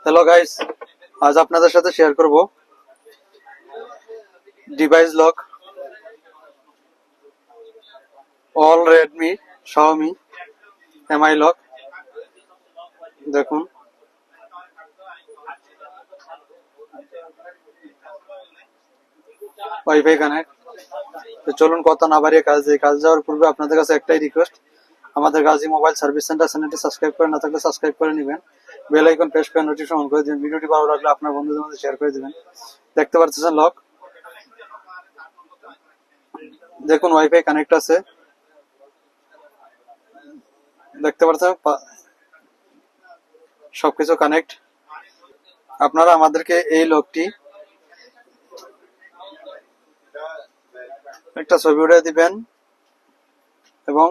Hello guys, আজ আপনাদের সাথে শেয়ার করব device lock all Redmi Xiaomi MI lock. দেখুন ওয়াইফাই কানেক্ট। তো চলুন কথা না বাড়িয়ে কাজ যাওয়ার পূর্বে আপনাদের কাছে একটাই রিকোয়েস্ট, আমাদের গাজী মোবাইল সার্ভিস সেন্টার চ্যানেলটি সাবস্ক্রাইব করে না থাকলে সাবস্ক্রাইব করে নেবেন, বেল আইকন প্রেস করে নোটিফিকেশন অন করে দিবেন, ভিডিওটি ভালো লাগলে আপনার বন্ধুদের মধ্যে শেয়ার করে দিবেন। দেখতে পাচ্ছেন লক, দেখুন ওয়াইফাই কানেক্ট আছে, দেখতে পাচ্ছেন সবকিছু কানেক্ট। আপনারা আমাদেরকে এই লকটি একটা ছবি উঠে দিবেন এবং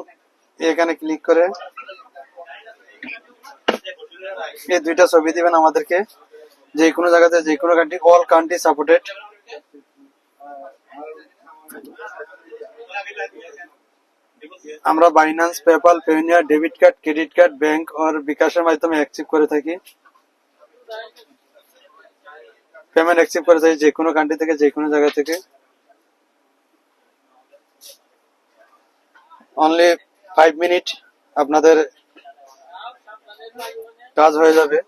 এখানে ক্লিক করে এই দুইটা ছবি দিবেন আমাদেরকে, যে কোনো জায়গাতে যে কোনো কান্ট্রি, অল কান্ট্রি সাপোর্টেড। আমরা Binance, PayPal, Payoneer, debit card, credit card, bank আর বিকাশের মাধ্যমে অ্যাকসেপ্ট করে থাকি, পেমেন্ট অ্যাকসেপ্ট করে থাকি যে কোনো কান্ট্রি থেকে, যে কোনো জায়গা থেকে। অনলি 5 মিনিট আপনাদের কাজ হয়ে যাবে।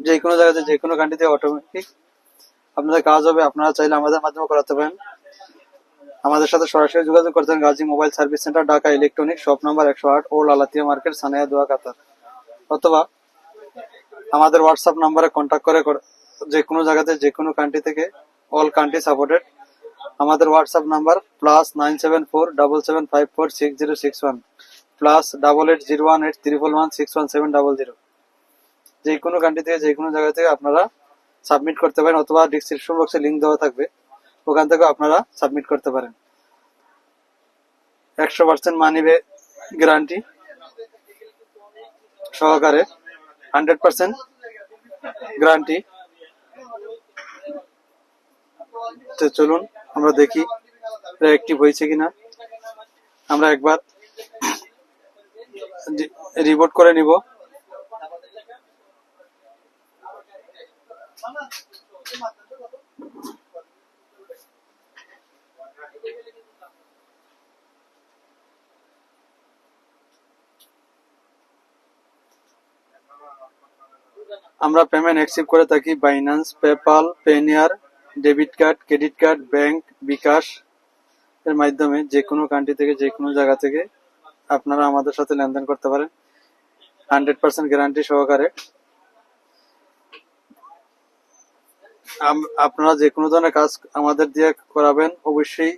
যে কোনো জায়গাতে যে কোনো কান্ট্রিতে অটোমেটিক আপনাদের কাজ হবে। আপনারা চাইলে আমাদের মাধ্যমে করাতে পারেন। আমাদের সাথে সরাসরি যোগাযোগ করতেন Gazi mobile service centre, Dhaka electronic, shop number 108, old আলাতিয়া মার্কেট, সানায়া দোয়া, কাতার। অথবা আমাদের হোয়াটসঅ্যাপ নাম্বারে কন্ট্যাক্ট করে যে কোনো জায়গাতে যে কোনো কান্ট্রি থেকে, অল কান্ট্রি সাপোর্টেড। আমাদের হোয়াটসঅ্যাপ নাম্বার +97477546061 +88018311611700। যে কোনো কান্ট্রি থেকে যে কোনো জায়গা থেকে আপনারা সাবমিট করতে পারেন, অথবা ডিসক্রিপশন বক্সে লিঙ্ক দেওয়া থাকবে, ওখান থেকে আপনারা সাবমিট করতে পারেন। 100% মানি ব্যাক গ্যারান্টি সহকারে, 100% গ্যারান্টি। তো চলুন আমরা দেখি এটা অ্যাক্টিভ হয়েছে কিনা। আমরা একবার রিবোট করে নিব। আমরা পেমেন্ট অ্যাকসেপ্ট করে থাকি Binance, PayPal, Payoneer, debit card, credit card, bank, bKash এর মাধ্যমে। যে কোনো কান্ট্রি থেকে যে কোনো জায়গা থেকে আপনারা আমাদের সাথে লেনদেন করতে পারেন, 100% গ্যারান্টি সহকারে। আপনারা যে কোনো ধরনের কাজ আমাদের দিয়ে করাবেন অবশ্যই।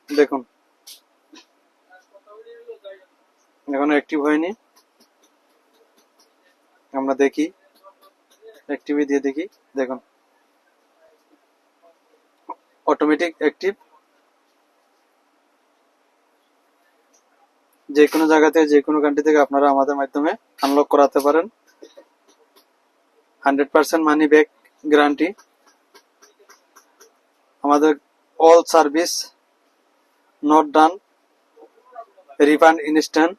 দেখুন এখনো অ্যাক্টিভ হয়নি, আমরা দেখি অ্যাক্টিভ দিয়ে দেখি। দেখুন অটোমেটিক অ্যাক্টিভ। যে কোনো জায়গা থেকে যে কোনো কান্ট্রি থেকে আপনারা আমাদের মাধ্যমে আনলক করাতে পারেন, 100% মানি ব্যাক গ্যারান্টি। আমাদের all service not done, refund instant.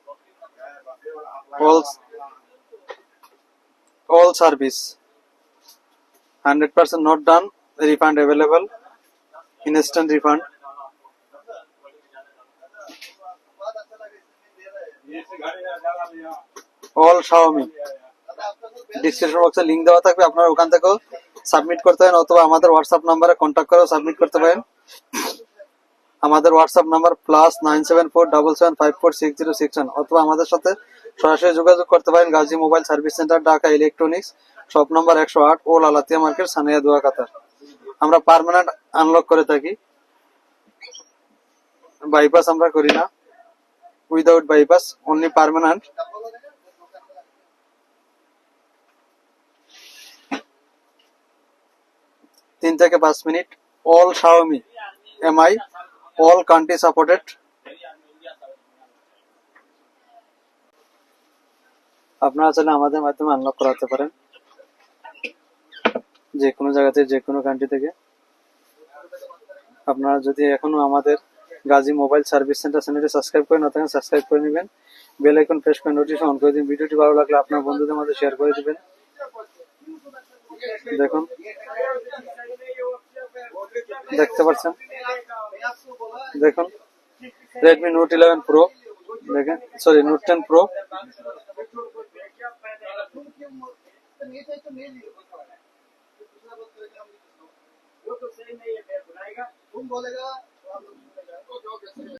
all service 100% not done, refund available, instant refund. all Xiaomi, description বক্সে লিংক দেওয়া থাকবে, আপনারা ওখান থেকেও সাবমিট করতে পারেন, অথবা আমাদের হোয়াটসঅ্যাপ নাম্বারে কন্ট্যাক্ট করেও সাবমিট করতে পারেন। আমাদের হোয়াটসঅ্যাপ নাম্বার +97477546061, অথবা আমাদের সাথে সরাসরি যোগাযোগ করতে পারেন Gazi mobile service centre, Dhaka electronics, shop number 108, old আলাতিয়া মার্কেট, সানায়া দোয়া, কাতার। আমরা পার্মানেন্ট আনলক করে থাকি, বাইপাস আমরা করি না, উইদাউট বাইপাস, অনলি পার্মানেন্ট। তিন থেকে 5 minute. All Xiaomi MI, all country supported. আপনারা চাইলে আমাদের মাধ্যমে আনলক করাতে পারেন, যে কোনো জায়গাতে যে কোনো কান্ট্রি থেকে। আপনারা যদি এখনো আমাদের গাজী মোবাইল সার্ভিস সেন্টার চ্যানেলটি সাবস্ক্রাইব করে না থাকেন সাবস্ক্রাইব করে নেবেন, বেল আইকন প্রেস করে নোটিফিকেশন অন করে দিন। ভিডিওটি ভালো লাগলে আপনার বন্ধুদের মধ্যে শেয়ার করে দিবেন। দেখুন, দেখতে পাচ্ছেন, দেখুন রেডমি নোট 11 প্রো, দেখেন সরি নোট 10 প্রো।